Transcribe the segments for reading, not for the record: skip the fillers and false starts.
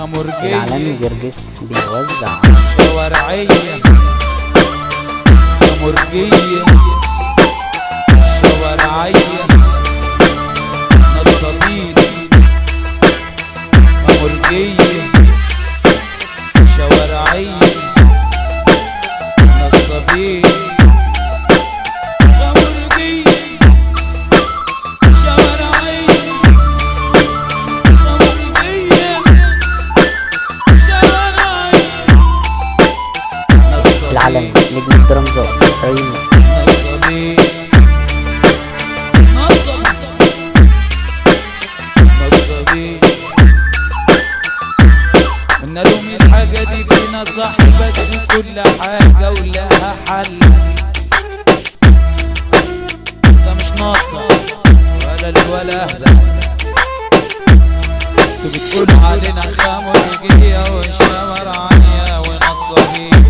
العالمي جرجس بيوزع شوارعية خمرجية شوارعية نصابين خمرجية شوارعية نصابين العالمي نجم الدرامزات ريمي قلنا لهم الحاجة دي فينا صح بس كل حاجة ولها حل ده مش ناقصة ولا اهدى انتوا بتقولوا علينا خمرجية وشوارعية ونصابين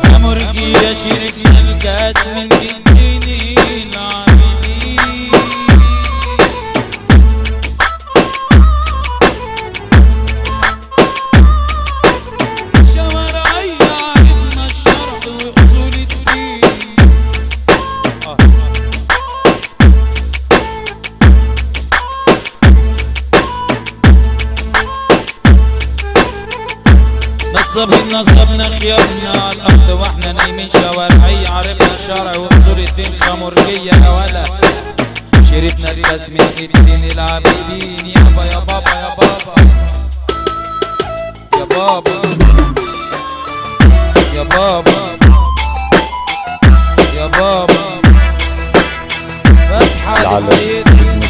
خمرجية شركنا الكاس من سنين عاملين شوارعية عرفنا الشرح وأصول الدين نصبنا خيارنا على الأرض واحنا نايمين شوارعية عرفنا الشرع وأصول الدين خمرجية يا ولا شربنا الكاس من الدين العابدين يابا يا بابا يا بابا يا بابا يا بابا يا بابا فتحة للسيدي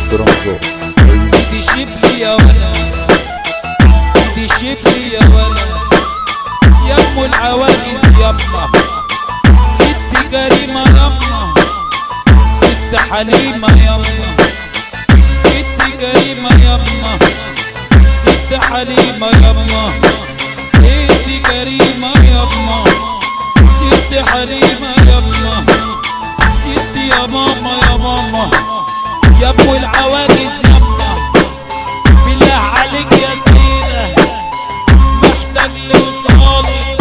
سيدي شبلي يا ولا سيدي شبلي يا ولا يا ام العواجز يما ست كريمة يما ست حليمة يما ست كريمة يما ست حليمة يما ست كريمة يما ست حليمة يما ست يا ماما يا ماما يا ابو العواجز يما بالله عليك يا سيدة محتاج لوصالك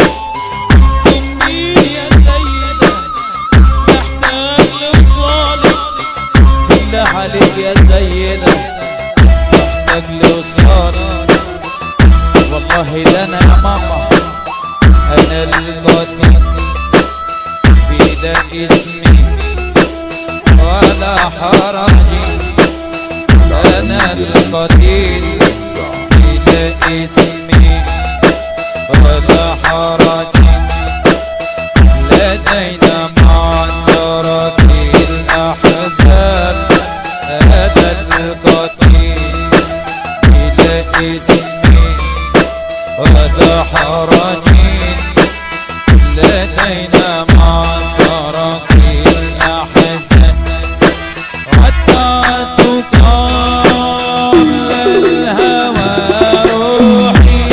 مني يا سيدة محتاج لوصالك بالله عليك يا سيدة محتاج لوصالك والله ده انا يا ماما انا القاتل في ده اسمي ولا حرجي انا القاتل في ده اسمي ولا حرج لدينا معذرة الأحزاب هذا القتيل إلى اسمي ولا حرج لدينا معذرة الأحزاب حتى تقام الهوى روحي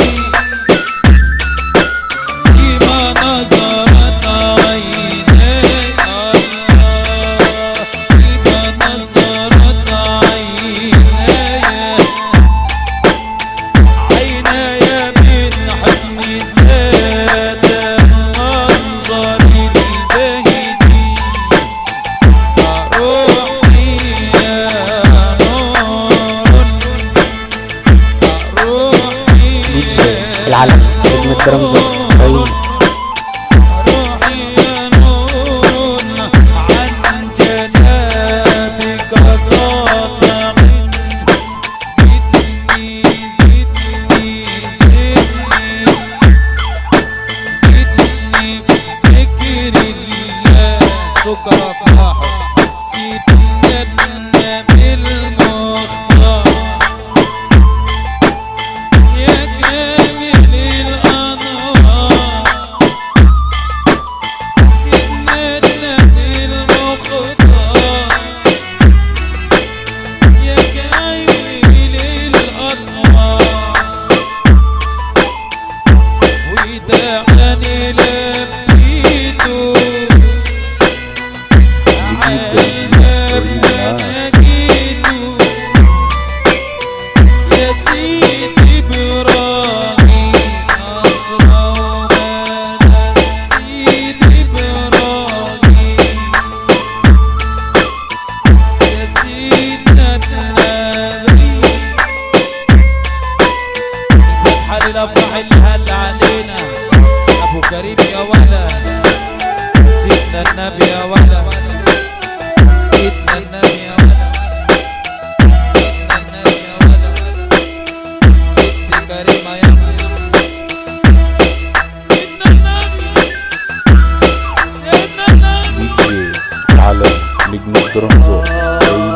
الله